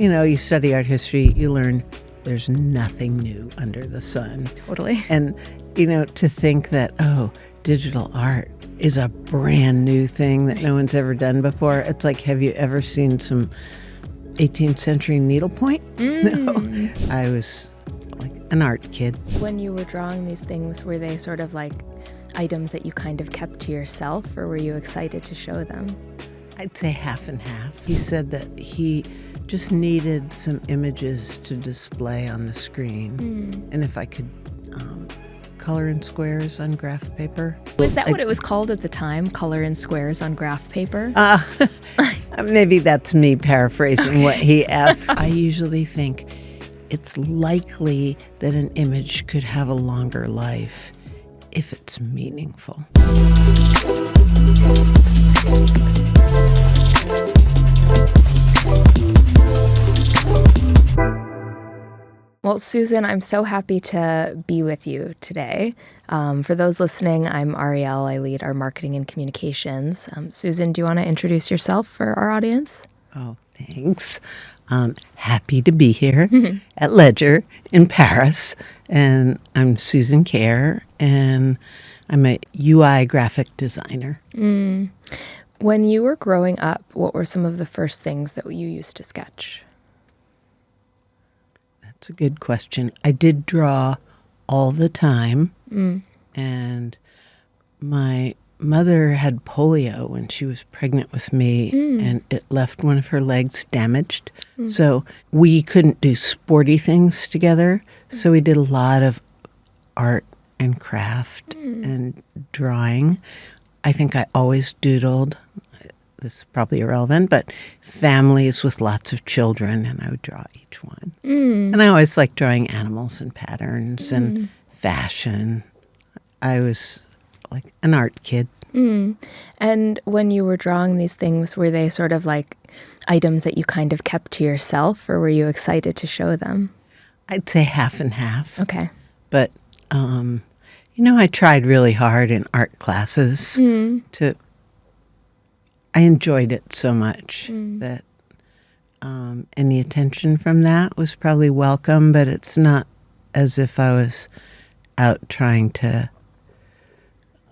You know, you study art history, you learn there's nothing new under the sun. Totally. And, you know, to think that, oh, digital art is a brand new thing that no one's ever done before. It's like, have you ever seen some 18th century needlepoint? No. I was like an art kid. When you were drawing these things, were they sort of like items that you kind of kept to yourself, or were you excited to show them? I'd say half and half. He said that he just needed some images to display on the screen. And if I could color in squares on graph paper. Was that what it was called at the time? Color in squares on graph paper? Maybe that's me paraphrasing what he asked. I usually think it's likely that an image could have a longer life if it's meaningful. Well, Susan, I'm so happy to be with you today. For those listening, I'm Ariel. I lead our marketing and communications. Susan, do you want to introduce yourself for our audience? Oh, thanks. Happy to be here at Ledger in Paris. And I'm Susan Kare, and I'm a UI graphic designer. When you were growing up, what were some of the first things that you used to sketch? That's a good question. I did draw all the time, and my mother had polio when she was pregnant with me, and it left one of her legs damaged. So we couldn't do sporty things together, so we did a lot of art and craft and drawing. I think I always doodled. This is probably irrelevant, but families with lots of children, and I would draw each one. And I always liked drawing animals and patterns and fashion. I was like an art kid. And when you were drawing these things, were they sort of like items that you kind of kept to yourself, or were you excited to show them? I'd say half and half. Okay. But, you know, I tried really hard in art classes I enjoyed it so much that any attention from that was probably welcome, but it's not as if I was out trying to...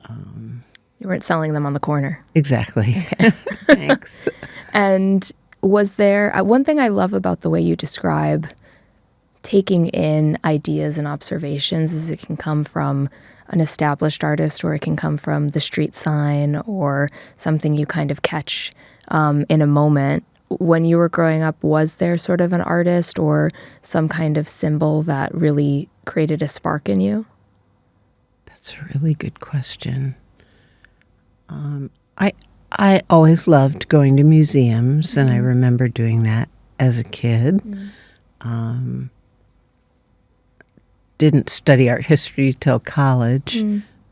You weren't selling them on the corner. Exactly. Okay. Thanks. And was there... one thing I love about the way you describe taking in ideas and observations is it can come from an established artist, or it can come from the street sign or something you kind of catch in a moment. When you were growing up, was there sort of an artist or some kind of symbol that really created a spark in you? That's a really good question. I always loved going to museums, and I remember doing that as a kid. Didn't study art history till college,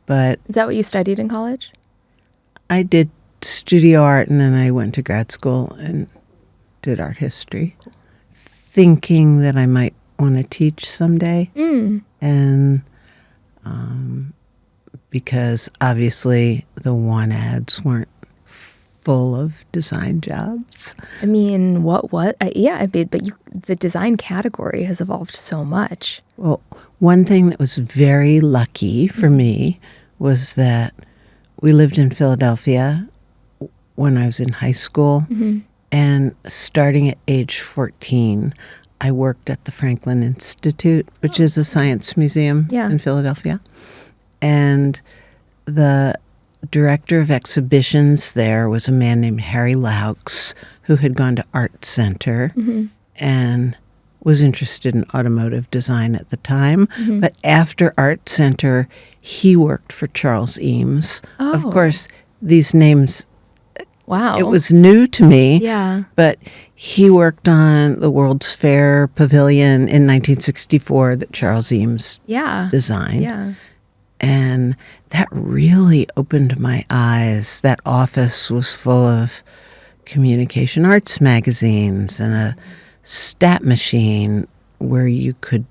but... Is that what you studied in college? I did studio art, and then I went to grad school and did art history, thinking that I might want to teach someday. And because obviously the one ads weren't full of design jobs. I mean, what? Yeah, but the design category has evolved so much. Well, one thing that was very lucky for me was that we lived in Philadelphia when I was in high school, and starting at age 14, I worked at the Franklin Institute, which is a science museum in Philadelphia. And the director of exhibitions there was a man named Harry Laux, who had gone to Art Center and was interested in automotive design at the time. But after Art Center, he worked for Charles Eames. Of course, these names, wow, it was new to me. Yeah. But he worked on the World's Fair Pavilion in 1964 that Charles Eames designed. Yeah. And that really opened my eyes. That office was full of communication arts magazines and a stat machine where you could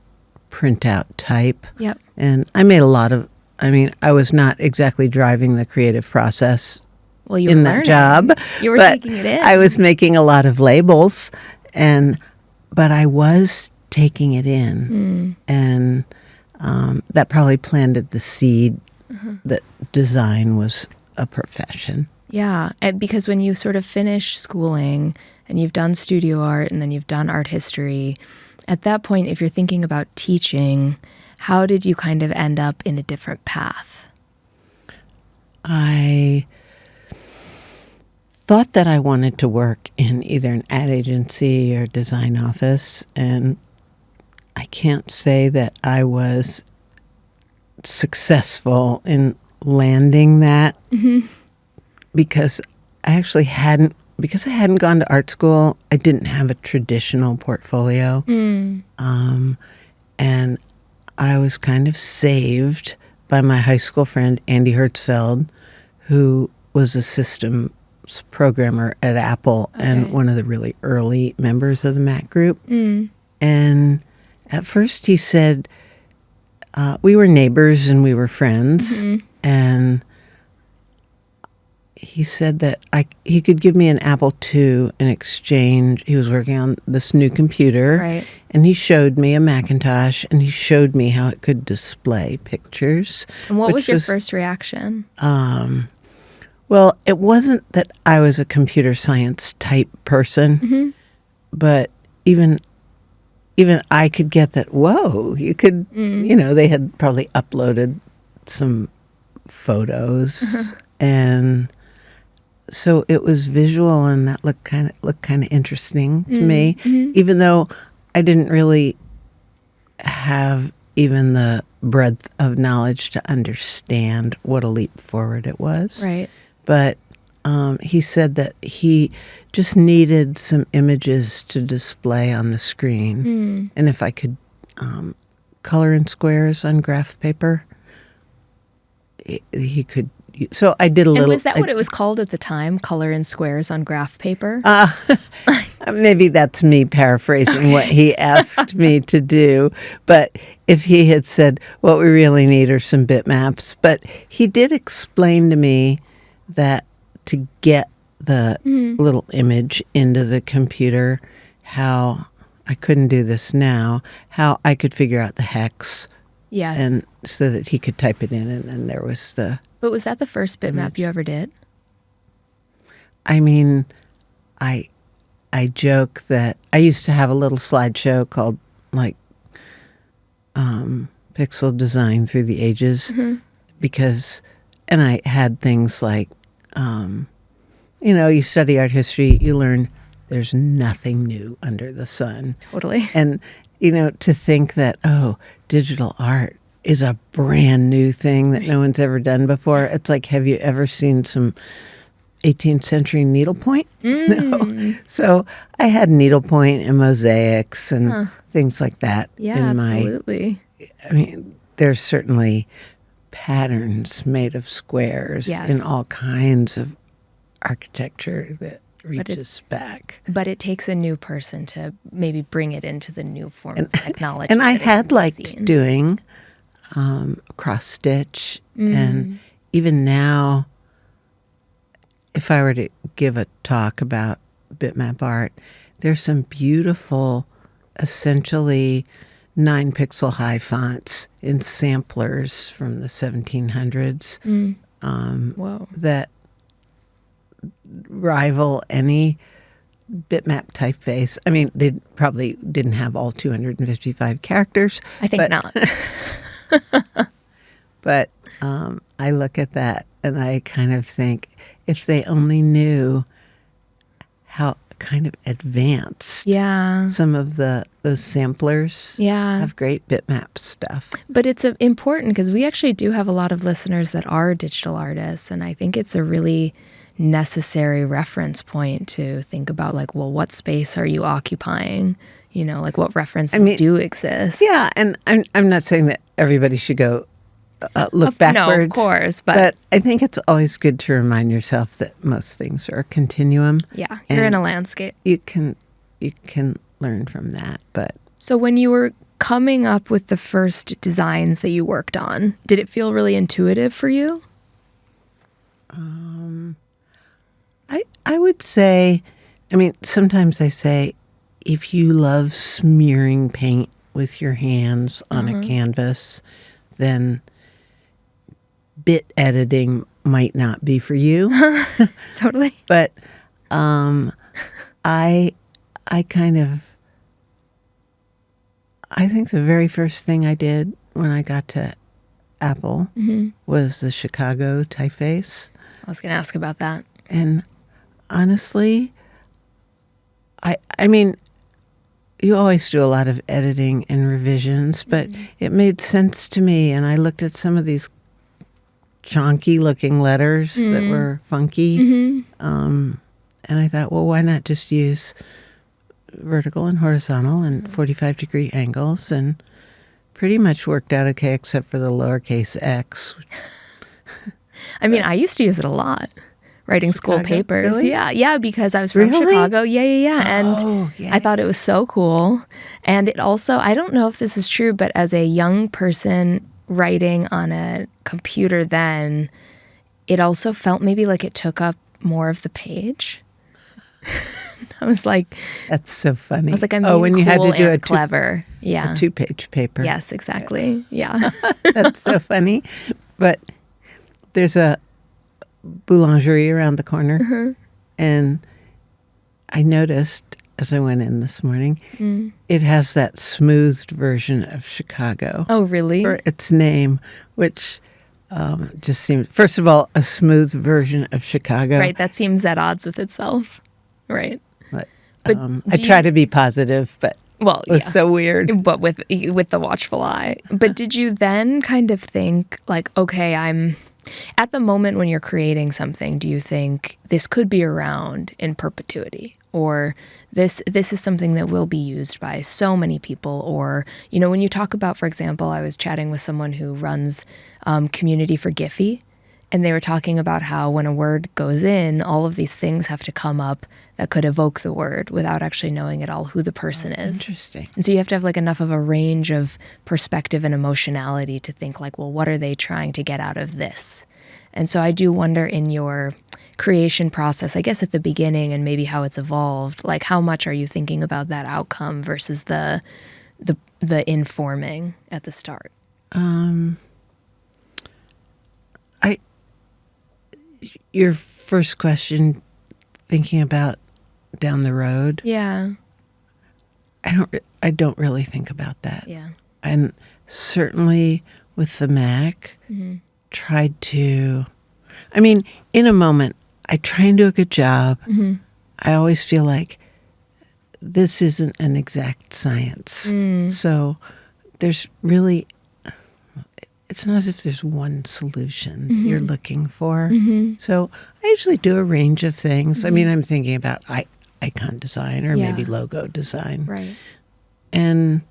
print out type. Yep. And I made a lot of, I was not exactly driving the creative process in that job. You were taking it in. I was making a lot of labels, and but I was taking it in, and that probably planted the seed that design was a profession. Yeah, and because when you sort of finish schooling and you've done studio art and then you've done art history, at that point, if you're thinking about teaching, how did you kind of end up in a different path? I thought that I wanted to work in either an ad agency or design office, and I can't say that I was successful in landing that because I actually hadn't gone to art school. I didn't have a traditional portfolio, and I was kind of saved by my high school friend Andy Hertzfeld, who was a systems programmer at Apple and one of the really early members of the Mac group. And at first he said, we were neighbors and we were friends, and he said that he could give me an Apple II in exchange. He was working on this new computer, Right. and he showed me a Macintosh, and he showed me how it could display pictures. And what was which your first reaction? Well, it wasn't that I was a computer science type person, but even I could get that, whoa, you could, they had probably uploaded some photos, and so it was visual, and that looked kind of interesting to me, even though I didn't really have even the breadth of knowledge to understand what a leap forward it was. Right. But he said that he just needed some images to display on the screen, and if I could color in squares on graph paper, he could. So I did a little. And was that what it was called at the time? Color in squares on graph paper? Maybe that's me paraphrasing what he asked me to do. But if he had said, what we really need are some bitmaps. But he did explain to me that to get the little image into the computer, how I couldn't do this now, how I could figure out the hex. Yes. And so that he could type it in, and then there was the... But was that the first bitmap you ever did? I mean, I joke that I used to have a little slideshow called like Pixel Design Through the Ages, because, and I had things like, you study art history, you learn there's nothing new under the sun. Totally. And, to think that, digital art is a brand new thing that no one's ever done before. It's like, have you ever seen some 18th century needlepoint? No. So I had needlepoint and mosaics and things like that. Yeah, in absolutely. I mean, there's certainly patterns made of squares in all kinds of architecture that reaches back. But it takes a new person to maybe bring it into the new form of technology. And I had liked doing cross stitch, and even now, if I were to give a talk about bitmap art, there's some beautiful, essentially 9-pixel high fonts in samplers from the 1700s that rival any bitmap typeface. I mean, they probably didn't have all 255 characters. I think not. But I look at that and I kind of think, if they only knew how kind of advanced some of those samplers have great bitmap stuff. But it's important because we actually do have a lot of listeners that are digital artists, and I think it's a really necessary reference point to think about, like, well, what space are you occupying? Like, what references do exist? Yeah, and I'm not saying that everybody should go look backwards. No, of course. But I think it's always good to remind yourself that most things are a continuum. Yeah, you're in a landscape. You can learn from that. But so when you were coming up with the first designs that you worked on, did it feel really intuitive for you? I would say, I mean, sometimes I say, if you love smearing paint with your hands on a canvas, then bit editing might not be for you. Totally. But I think the very first thing I did when I got to Apple was the Chicago typeface. I was going to ask about that. And honestly, I mean, you always do a lot of editing and revisions, but it made sense to me. And I looked at some of these chonky looking letters that were funky. And I thought, well, why not just use vertical and horizontal and 45-degree angles, and pretty much worked out okay except for the lowercase x. I mean, I used to use it a lot, writing school Chicago? papers. Really? Yeah, because I was from Really? Chicago. Yeah. And Oh, yeah. I thought it was so cool. And it also, I don't know if this is true, but as a young person writing on a computer then, it also felt maybe like it took up more of the page. I was like, That's so funny. I was like, I'm being when cool you had to do and clever. Yeah. a 2-page paper. Yes, exactly. Yeah. That's so funny. But there's a boulangerie around the corner, and I noticed as I went in this morning, it has that smoothed version of Chicago Oh, really? for its name, which just seemed, first of all, a smooth version of Chicago. Right. That seems at odds with itself. Right. But, But I do try you- to be positive, but Well, it was yeah. so weird. But with the watchful eye. But did you then kind of think like, okay, I'm at the moment when you're creating something, do you think this could be around in perpetuity, or this is something that will be used by so many people? Or, you know, when you talk about, for example, I was chatting with someone who runs community for Giphy, and they were talking about how when a word goes in, all of these things have to come up that could evoke the word without actually knowing at all who the person is. Interesting. And so you have to have like enough of a range of perspective and emotionality to think like, well, what are they trying to get out of this? And so I do wonder in your creation process, I guess at the beginning and maybe how it's evolved, like how much are you thinking about that outcome versus the informing at the start? Your first question, thinking about down the road, Yeah. I don't really think about that. Yeah. And certainly with the Mac, tried to, I mean, in a moment, I try and do a good job. I always feel like this isn't an exact science. So there's really, it's not as if there's one solution you're looking for. So I usually do a range of things. I mean, I'm thinking about icon design or maybe logo design. Right. And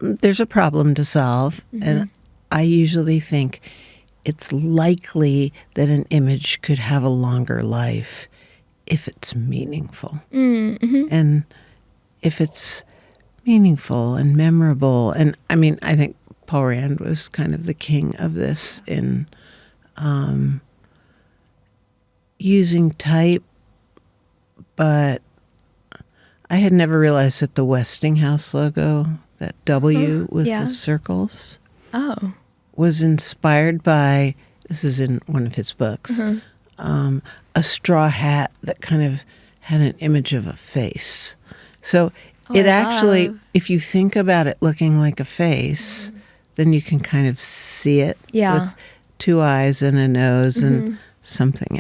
there's a problem to solve. And I usually think it's likely that an image could have a longer life if it's meaningful. And if it's meaningful and memorable. And I mean, I think Paul Rand was kind of the king of this in using type, but I had never realized that the Westinghouse logo, that W with Yeah. the circles, Oh. was inspired by, this is in one of his books, a straw hat that kind of had an image of a face. So it I actually, love. if you think about it looking like a face, then you can kind of see it Yeah. with two eyes and a nose and something.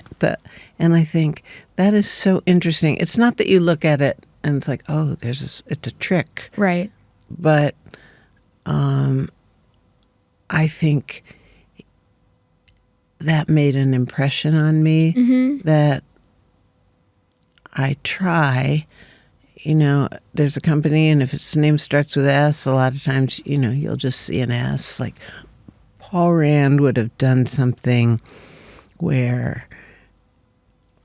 And I think that is so interesting. It's not that you look at it and it's like, oh, it's a trick. Right. But I think that made an impression on me that I try. You know, there's a company, and if its name starts with S, a lot of times, you know, you'll just see an S. Like Paul Rand would have done something where,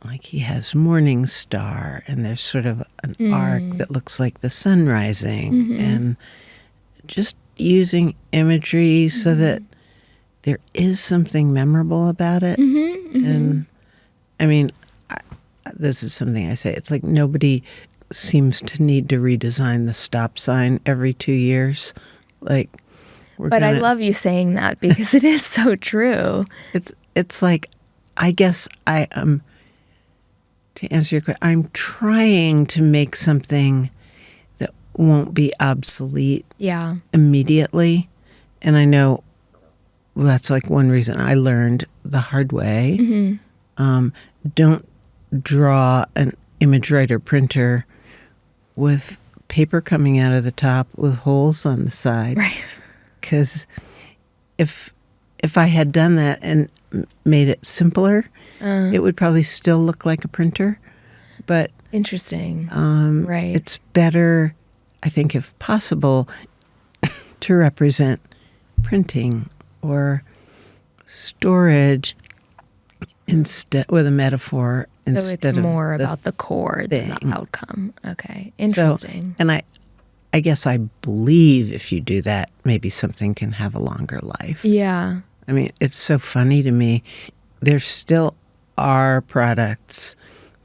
like, he has Morning Star, and there's sort of an arc that looks like the sun rising, and just using imagery so that there is something memorable about it. And I mean, this is something I say. It's like nobody seems to need to redesign the stop sign every 2 years. Like, I love you saying that because it is so true. It's like, I guess I am, to answer your question, I'm trying to make something that won't be obsolete immediately. And I know that's like one reason I learned the hard way. Don't draw an image writer printer with paper coming out of the top with holes on the side. Right. Because if I had done that and made it simpler, it would probably still look like a printer. But interesting. Right. It's better, I think, if possible, to represent printing or storage instead with a metaphor instead of so it's more about the core than the outcome. Okay. Interesting. So, and I guess I believe if you do that, maybe something can have a longer life. Yeah. I mean, it's so funny to me. There still are products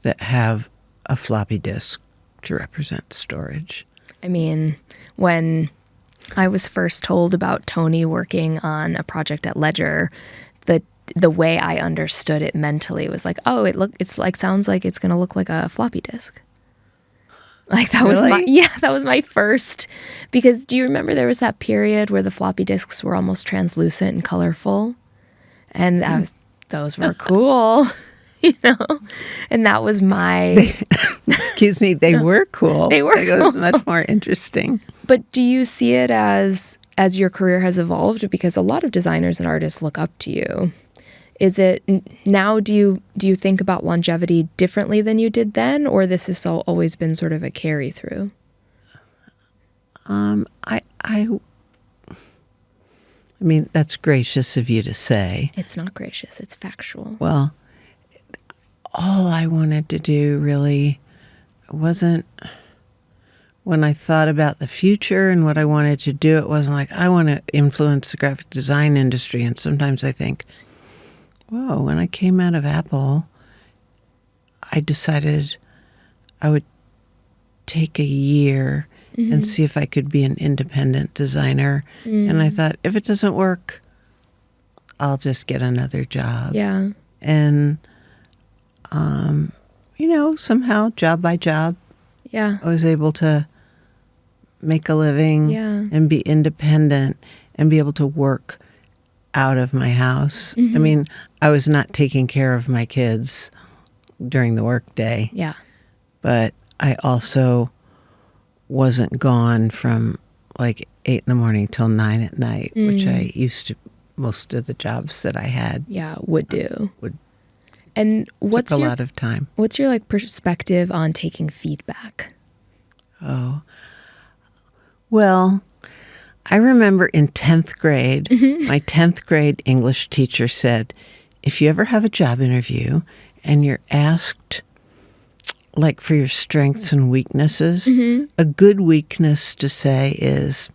that have a floppy disk to represent storage. I mean, when I was first told about Tony working on a project at Ledger, the way I understood it mentally was like, oh, sounds like it's going to look like a floppy disk. Like that was that was my first, because do you remember there was that period where the floppy disks were almost translucent and colorful? And those were cool, and that was my, excuse me, they were cool. They were It was much more interesting. But do you see it as your career has evolved? Because a lot of designers and artists look up to you. Is it now, do you think about longevity differently than you did then, or this has always been sort of a carry through? I mean, that's gracious of you to say. It's not gracious, it's factual. Well, all I wanted to do really wasn't, when I thought about the future and what I wanted to do, it wasn't like, I want to influence the graphic design industry. And sometimes I think, whoa, when I came out of Apple, I decided I would take a year and see if I could be an independent designer. And I thought, if it doesn't work, I'll just get another job. Yeah. And, somehow, job by job, I was able to make a living and be independent and be able to work out of my house. I mean, I was not taking care of my kids during the workday. Yeah. But I also wasn't gone from like 8 in the morning till 9 at night, which I used to, most of the jobs that I had. Yeah, would do. And took a lot of time. What's your perspective on taking feedback? Oh, well, I remember in 10th grade, my 10th grade English teacher said, if you ever have a job interview and you're asked for your strengths and weaknesses, a good weakness to say is,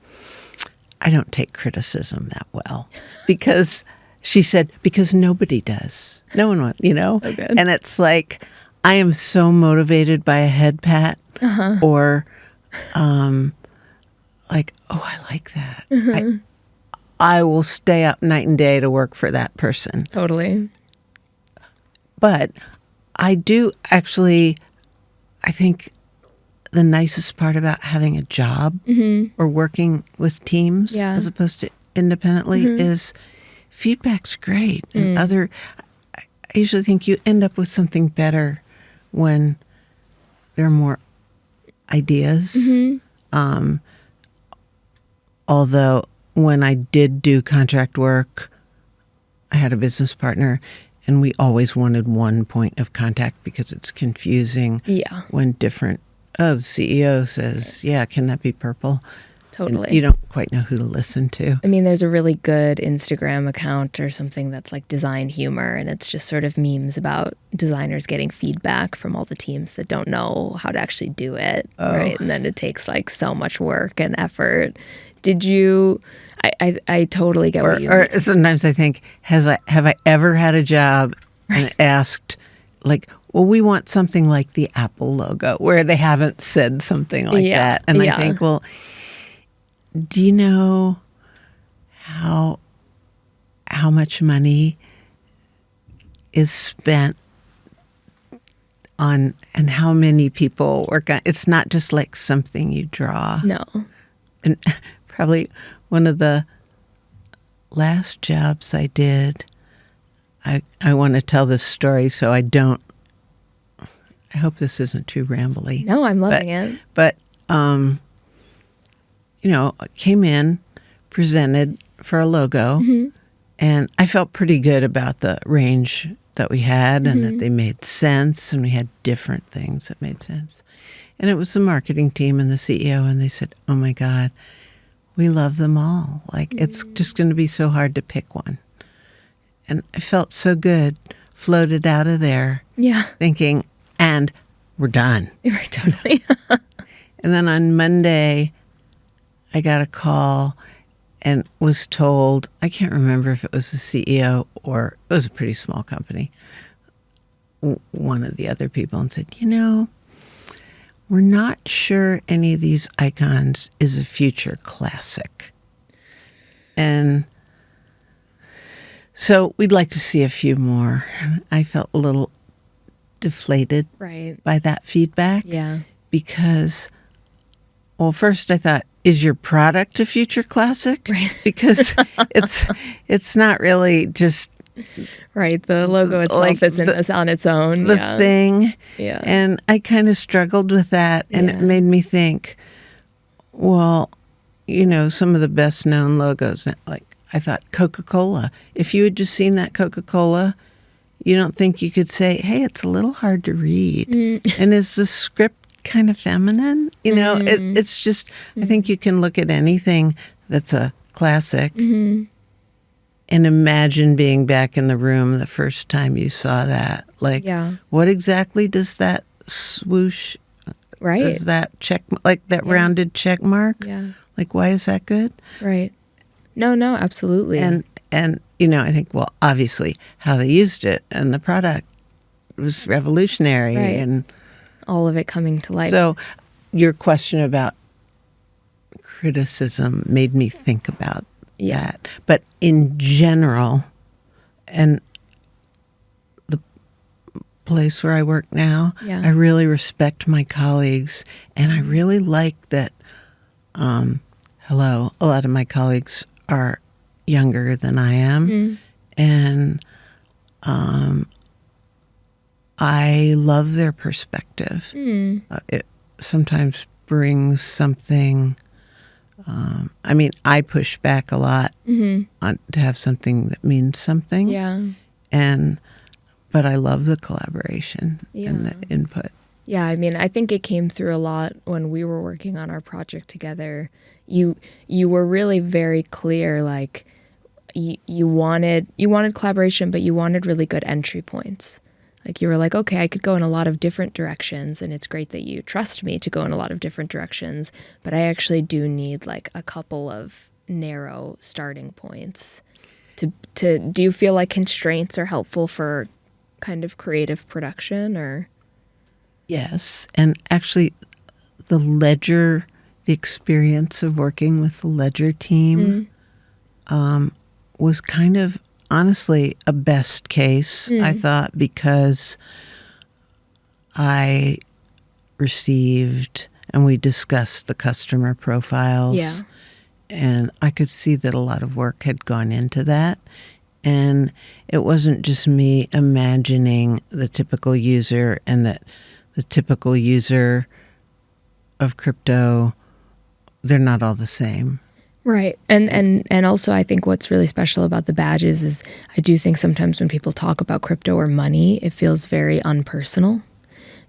I don't take criticism that well. Because she said, because nobody does. No one wants, Okay. And it's like, I am so motivated by a head pat or oh, I like that. I will stay up night and day to work for that person. Totally. But I do actually, I think the nicest part about having a job or working with teams as opposed to independently is feedback's great. And I usually think you end up with something better when there are more ideas. Although when I did do contract work, I had a business partner and we always wanted one point of contact because it's confusing when different, the CEO says, can that be purple? Totally. And you don't quite know who to listen to. I mean, there's a really good Instagram account or something that's like design humor, and it's just sort of memes about designers getting feedback from all the teams that don't know how to actually do it, right? And then it takes so much work and effort. Did you? I totally get what you mean. Or sometimes I think, have I ever had a job and asked, well, we want something like the Apple logo, where they haven't said something like that. And I think, well, do you know how much money is spent on, and how many people work on? It's not just like something you draw. No. And probably one of the last jobs I did, I want to tell this story so I hope this isn't too rambly. No, I'm loving it. But, came in, presented for a logo, and I felt pretty good about the range that we had and that they made sense, and we had different things that made sense. And it was the marketing team and the CEO, and they said, oh my God, we love them all. Like, it's just going to be so hard to pick one. And I felt so good, floated out of there, thinking, and we're done. Right, totally. And then on Monday, I got a call and was told, I can't remember if it was the CEO or it was a pretty small company, one of the other people, and said, we're not sure any of these icons is a future classic. And so we'd like to see a few more. I felt a little deflated by that feedback. Yeah. Because, well, first I thought, is your product a future classic? Right. Because it's not really just... Right, the logo itself isn't on its own. The thing. Yeah. And I kind of struggled with that, and it made me think, well, some of the best known logos, like I thought Coca-Cola. If you had just seen that Coca-Cola, you don't think you could say, hey, it's a little hard to read. And is the script kind of feminine? It's just, I think you can look at anything that's a classic and imagine being back in the room the first time you saw that. Like, what exactly does that swoosh, does that check, like that rounded check mark? Yeah. Like, why is that good? Right. No, absolutely. And I think, well, obviously how they used it and the product was revolutionary. Right. And all of it coming to life. So your question about criticism made me think about that. But in general, and the place where I work now, I really respect my colleagues, and I really like that, a lot of my colleagues are younger than I am, and I love their perspective. It sometimes brings something. I push back a lot to have something that means something. Yeah. But I love the collaboration and the input. Yeah, I think it came through a lot when we were working on our project together. You were really very clear, like you wanted collaboration, but you wanted really good entry points. Like, you were like, okay, I could go in a lot of different directions, and it's great that you trust me to go in a lot of different directions, but I actually do need like a couple of narrow starting points. Do you feel like constraints are helpful for kind of creative production, or? Yes, and actually the experience of working with the Ledger team was kind of, honestly, a best case, I thought, because I received and we discussed the customer profiles, and I could see that a lot of work had gone into that. And it wasn't just me imagining the typical user, and that the typical user of crypto, they're not all the same. Right. And also, I think what's really special about the badges is I do think sometimes when people talk about crypto or money, it feels very unpersonal.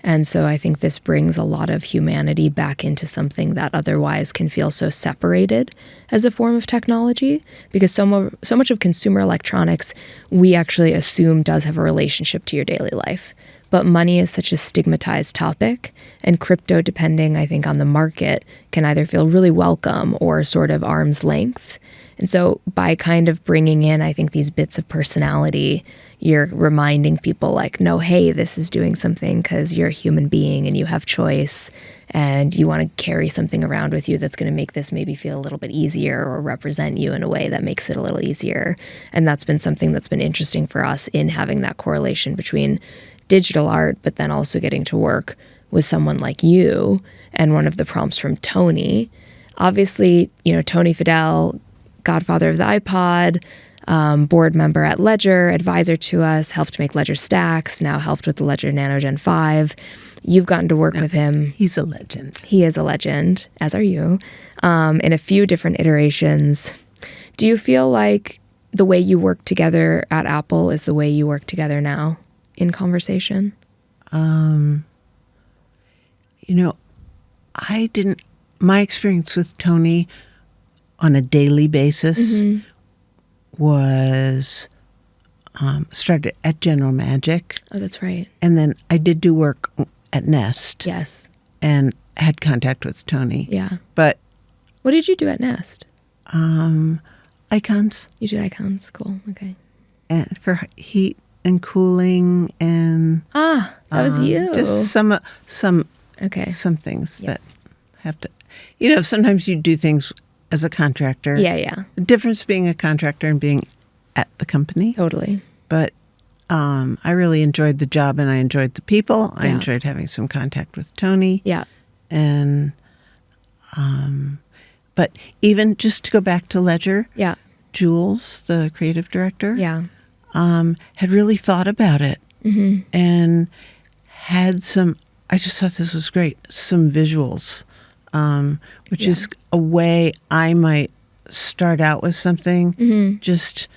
And so I think this brings a lot of humanity back into something that otherwise can feel so separated as a form of technology, because so much of consumer electronics we actually assume does have a relationship to your daily life. But money is such a stigmatized topic, and crypto, depending, I think, on the market, can either feel really welcome or sort of arm's length. And so by kind of bringing in, I think, these bits of personality, you're reminding people like, no, hey, this is doing something because you're a human being and you have choice and you want to carry something around with you that's going to make this maybe feel a little bit easier or represent you in a way that makes it a little easier. And that's been something that's been interesting for us in having that correlation between digital art, but then also getting to work with someone like you. And one of the prompts from Tony, obviously, Tony Fidel, godfather of the iPod, board member at Ledger, advisor to us, helped make Ledger Stacks, now helped with the Ledger Nano Gen5. You've gotten to work with him. He's a legend. He is a legend, as are you, in a few different iterations. Do you feel like the way you work together at Apple is the way you work together now in conversation? My experience with Tony on a daily basis was started at General Magic. Oh, that's right. And then I did do work at Nest. Yes. And had contact with Tony. Yeah. But what did you do at Nest? Icons. You did icons. Cool. Okay. And for heat and cooling and that was you. Just some okay. Some things that have to, sometimes you do things as a contractor. Yeah. The difference being a contractor and being at the company. Totally. But I really enjoyed the job and I enjoyed the people. I Yeah. enjoyed having some contact with Tony. Yeah. And, but even just to go back to Ledger, Yeah. Jules, the creative director, Yeah. had really thought about it and had I just thought this was great, some visuals, which is a way I might start out with something, just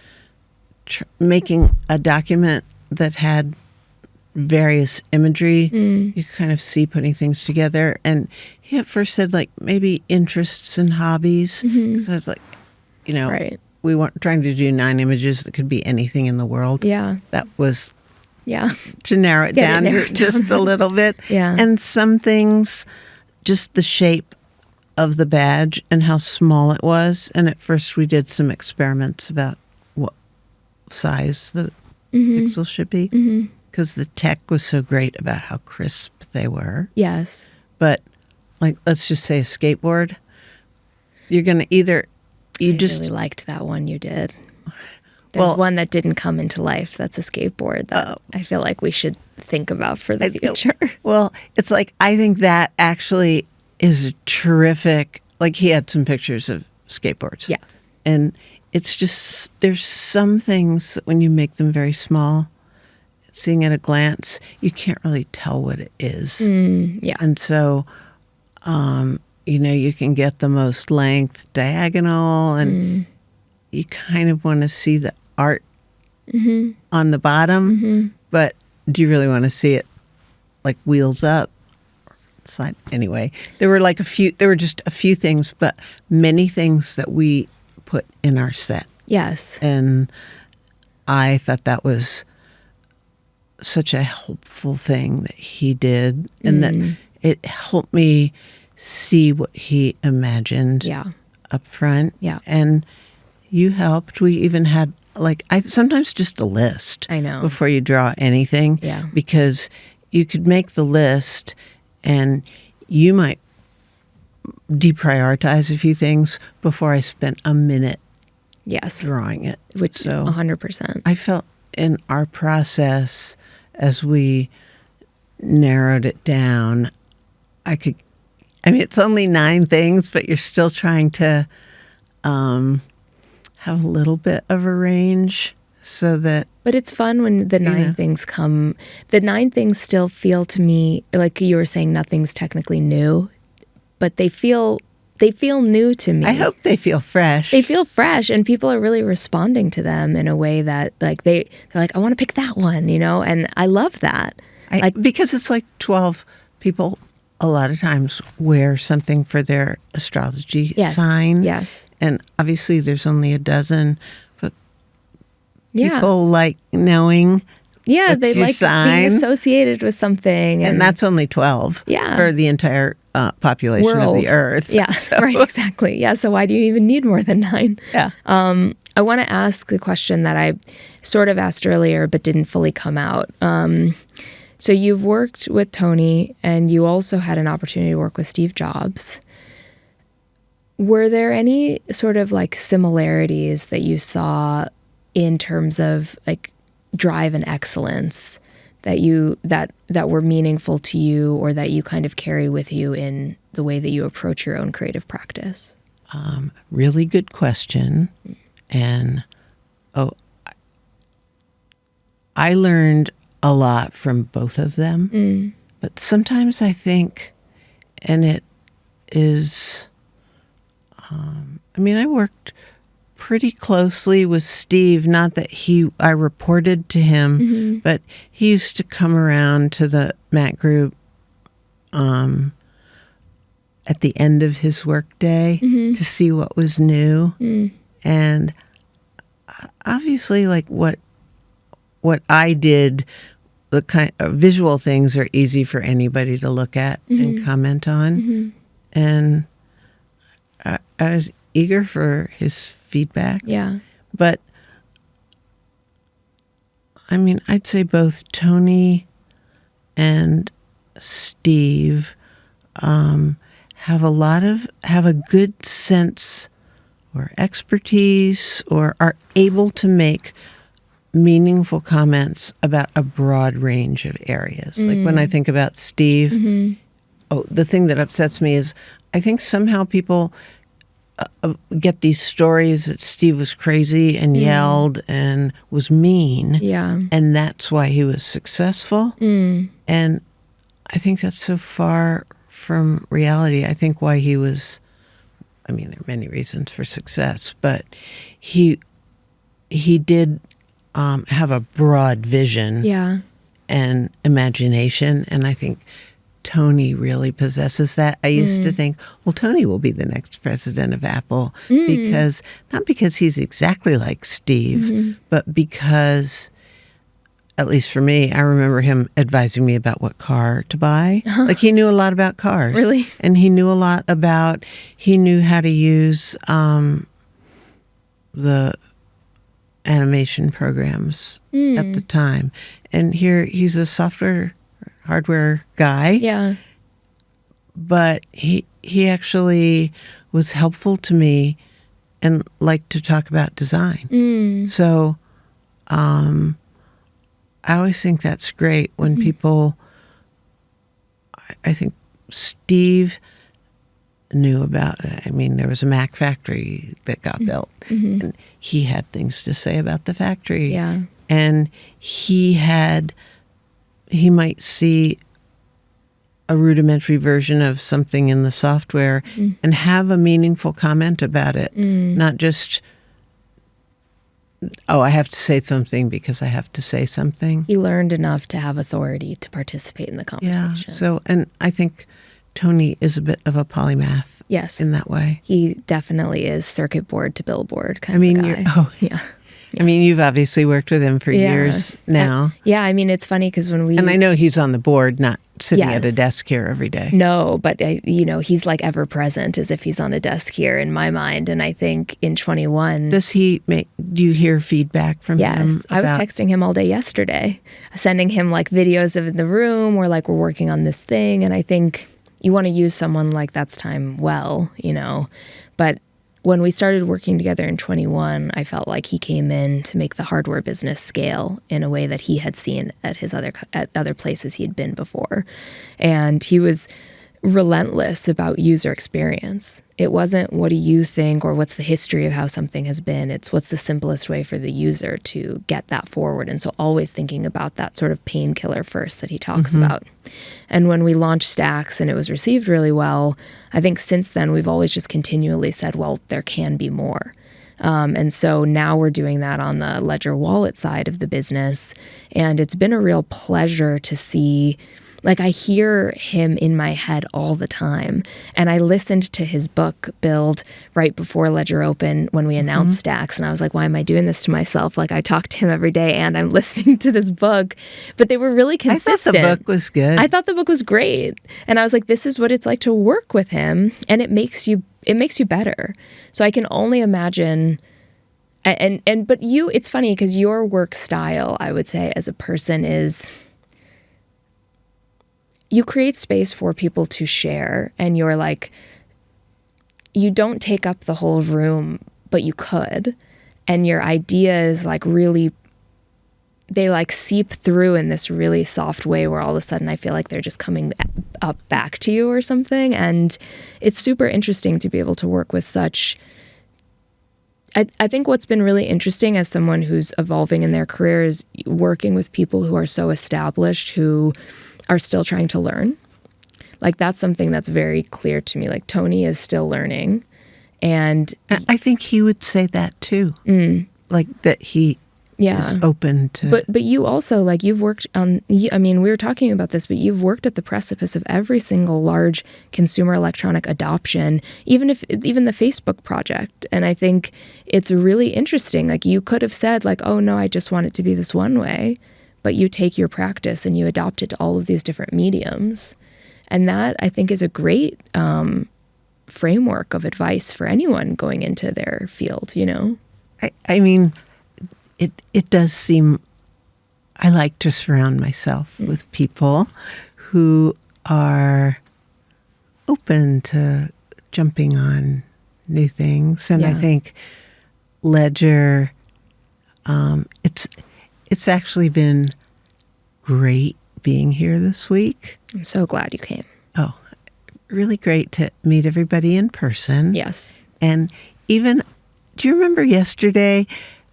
making a document that had various imagery. You could kind of see putting things together. And he at first said, like, maybe interests and hobbies. Because I was like, Right. we weren't trying to do 9 images that could be anything in the world. Yeah. That was Yeah. to narrow it down just a little bit. Yeah. And some things, just the shape of the badge and how small it was. And at first we did some experiments about what size the pixel should be. Because the tech was so great about how crisp they were. Yes. But, like, let's just say a skateboard. You're going to either... I really liked that one you did. There's Well, one that didn't come into life. That's a skateboard that I feel like we should think about for the future. Well, it's like, I think that actually is a terrific... Like, he had some pictures of skateboards. Yeah. And it's just... There's some things that when you make them very small... Seeing at a glance, you can't really tell what it is. Yeah. And so, you can get the most length diagonal and you kind of want to see the art on the bottom, but do you really want to see it like wheels up? Side? Anyway, there were just a few things, but many things that we put in our set. Yes. And I thought that was such a helpful thing that he did, and that it helped me see what he imagined up front. Yeah. And you helped. We even had, I sometimes just a list. I know. Before you draw anything. Yeah. Because you could make the list and you might deprioritize a few things before I spent a minute drawing it. Which, so 100%. I felt in our process, as we narrowed it down, it's only 9 things, but you're still trying to have a little bit of a range so that... But it's fun when the 9 things come. The 9 things still feel to me, like you were saying, nothing's technically new, but they feel new to me. I hope they feel fresh. They feel fresh, and people are really responding to them in a way that, like, they're like, I want to pick that one, and I love that. Because it's like 12 people a lot of times wear something for their astrology sign. Yes. And obviously there's only a dozen, but Yeah. people like knowing Yeah, That's they your like sign. being associated with something. And that's only 12 Yeah. for the entire population world. of the earth. Yeah, So, right, exactly. Yeah, so why do you even need more than 9? yeah. I want to ask the question that I sort of asked earlier but didn't fully come out. So you've worked with Tony, and you also had an opportunity to work with Steve Jobs. Were there any sort of like similarities that you saw in terms of like drive and excellence that were meaningful to you, or that you kind of carry with you in the way that you approach your own creative practice? Really good question. And I learned a lot from both of them. But sometimes I think, and it is, I worked pretty closely with Steve. Not that I reported to him, but he used to come around to the Mac group at the end of his workday to see what was new. And obviously, like what I did, the kind of visual things are easy for anybody to look at and comment on. And I was eager for his feedback. Yeah. But I'd say both Tony and Steve have a good sense or expertise, or are able to make meaningful comments about a broad range of areas. Like when I think about Steve, the thing that upsets me is I think somehow people get these stories that Steve was crazy and yelled and was mean. Yeah. And that's why he was successful. And I think that's so far from reality. I think why he was, there are many reasons for success, but he did have a broad vision and imagination. And I think Tony really possesses that. I used to think, well, Tony will be the next president of Apple not because he's exactly like Steve, but because, at least for me, I remember him advising me about what car to buy. Like he knew a lot about cars. Really? And he knew how to use the animation programs at the time. And here he's a hardware guy. Yeah. But he actually was helpful to me and liked to talk about design. So I always think that's great when people, I think Steve knew about, there was a Mac factory that got built, and he had things to say about the factory. Yeah. And he might see a rudimentary version of something in the software and have a meaningful comment about it, not just, I have to say something because I have to say something. He learned enough to have authority to participate in the conversation. Yeah. So, and I think Tony is a bit of a polymath. Yes. In that way. He definitely is circuit board to billboard kind of guy. Yeah. You've obviously worked with him for years now. It's funny because and I know he's on the board, not sitting at a desk here every day. No, but he's like ever present, as if he's on a desk here in my mind. And I think in 21, do you hear feedback from him? Yes, I was texting him all day yesterday, sending him like videos of in the room where like we're working on this thing. And I think you want to use someone like that's time well, but when we started working together in 21, I felt like he came in to make the hardware business scale in a way that he had seen at other places he had been before. And he was relentless about user experience. It wasn't what do you think or what's the history of how something has been. It's what's the simplest way for the user to get that forward. And so always thinking about that sort of painkiller first that he talks about. And when we launched Stacks and it was received really well, I think since then we've always just continually said, well, there can be more. And so now we're doing that on the Ledger Wallet side of the business. And it's been a real pleasure to see Like I hear him in my head all the time. And I listened to his book Build right before Ledger Open when we announced Stacks. And I was like, why am I doing this to myself? Like I talk to him every day and I'm listening to this book. But they were really consistent. I thought the book was good. I thought the book was great. And I was like, this is what it's like to work with him. And it makes you better. So I can only imagine. But you, it's funny because your work style, I would say, as a person is, you create space for people to share, and you're like, you don't take up the whole room, but you could, and your ideas like really, they like seep through in this really soft way where all of a sudden I feel like they're just coming up back to you or something, and it's super interesting to be able to work with such. I think what's been really interesting as someone who's evolving in their career is working with people who are so established, who are still trying to learn. Like that's something that's very clear to me. Like Tony is still learning. And I think he would say that too. Like that he is open to. But you also, like you've worked on, I mean, we were talking about this, but you've worked at the precipice of every single large consumer electronic adoption, even the Facebook project. And I think it's really interesting. Like you could have said like, oh no, I just want it to be this one way. But you take your practice and you adopt it to all of these different mediums. And that, I think, is a great framework of advice for anyone going into their field, you know? I mean, it does seem, I like to surround myself with people who are open to jumping on new things. And I think Ledger, it's actually been great being here this week. I'm so glad you came. Oh, really great to meet everybody in person. Yes. And even, do you remember yesterday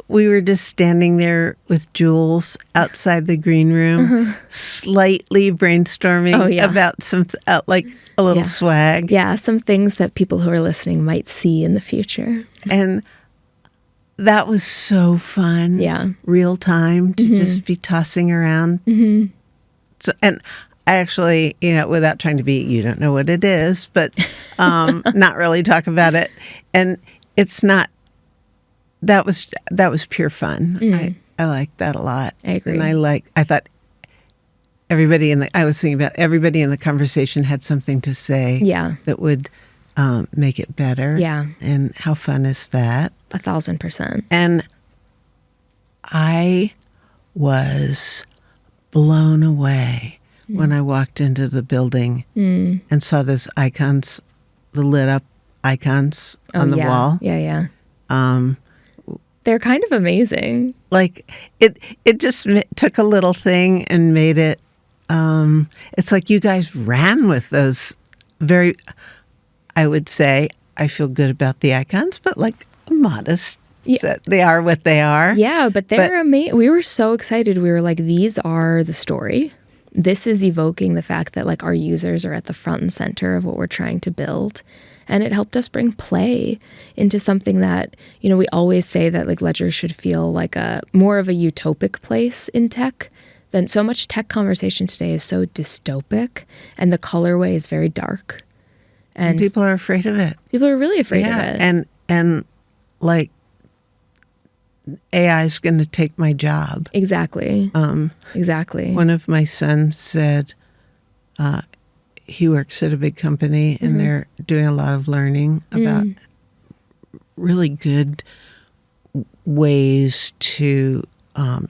we were just standing there with Jules outside the green room, slightly brainstorming about some, like a little swag. Yeah, some things that people who are listening might see in the future. And that was so fun. Yeah. Real time to just be tossing around. So, and I actually, you know, without trying to be, you don't know what it is, but not really talk about it. And it's not, that was pure fun. I liked that a lot. I agree. And I thought I was thinking about everybody in the conversation had something to say that would make it better. Yeah. And how fun is that? 1,000%. And I was blown away when I walked into the building and saw those icons, the lit up icons on the wall. Yeah. They're kind of amazing. Like it just took a little thing and made it. It's like you guys ran with those very. I would say I feel good about the icons, but like modest. So they are what they are. Yeah, but they're amazing. We were so excited. We were like, these are the story. This is evoking the fact that like our users are at the front and center of what we're trying to build. And it helped us bring play into something that, you know, we always say that like Ledger should feel like a more of a utopic place in tech. Than so much tech conversation today is so dystopic, and the colorway is very dark. And people are afraid of it. People are really afraid of it. And like AI is going to take my job. Exactly. Exactly. One of my sons said he works at a big company and they're doing a lot of learning about really good ways to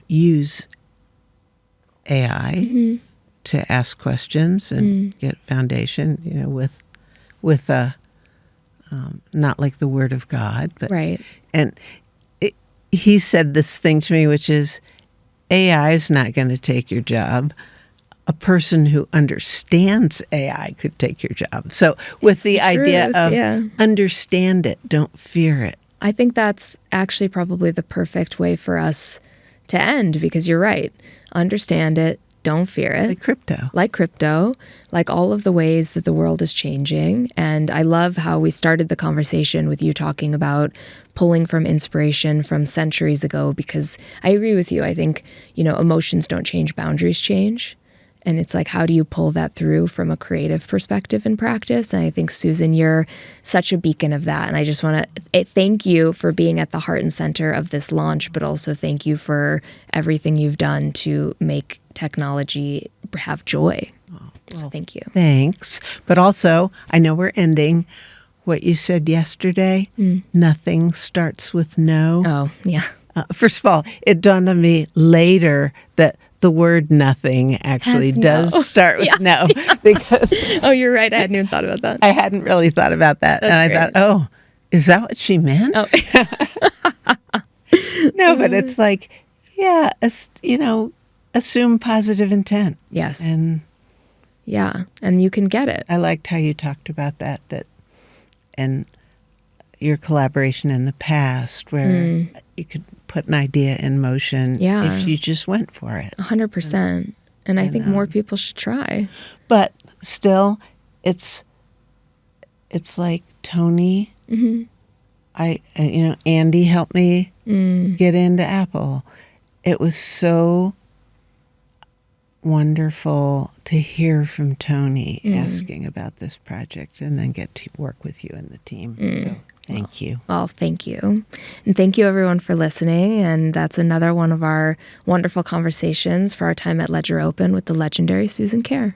use AI to ask questions and get foundation, you know, with a not like the word of God, but right. And he said this thing to me, which is AI is not going to take your job. A person who understands AI could take your job. So with the idea of understand it, don't fear it. I think that's actually probably the perfect way for us to end, because you're right. Understand it. Don't fear it. Like crypto, like all of the ways that the world is changing. And I love how we started the conversation with you talking about pulling from inspiration from centuries ago, because I agree with you. I think, you know, emotions don't change, boundaries change. And it's like, how do you pull that through from a creative perspective in practice? And I think, Susan, you're such a beacon of that. And I just want to thank you for being at the heart and center of this launch, but also thank you for everything you've done to make technology have joy. So thank you. Thanks. But also, I know we're ending what you said yesterday. Nothing starts with no. Oh, yeah. First of all, it dawned on me later that the word nothing actually does start with no. Because oh, you're right. I hadn't even thought about that. I hadn't really thought about that. That's and I great. thought, oh, is that what she meant? Oh. No, but it's like, yeah, assume positive intent. Yes. And yeah, and you can get it. I liked how you talked about that and your collaboration in the past where you could put an idea in motion if you just went for it. 100%. And I think more people should try. But still, it's like Tony. Andy helped me get into Apple. It was so wonderful to hear from Tony asking about this project and then get to work with you and the team. So thank you. Well, thank you. And thank you, everyone, for listening. And that's another one of our wonderful conversations for our time at Ledger Open with the legendary Susan Kare.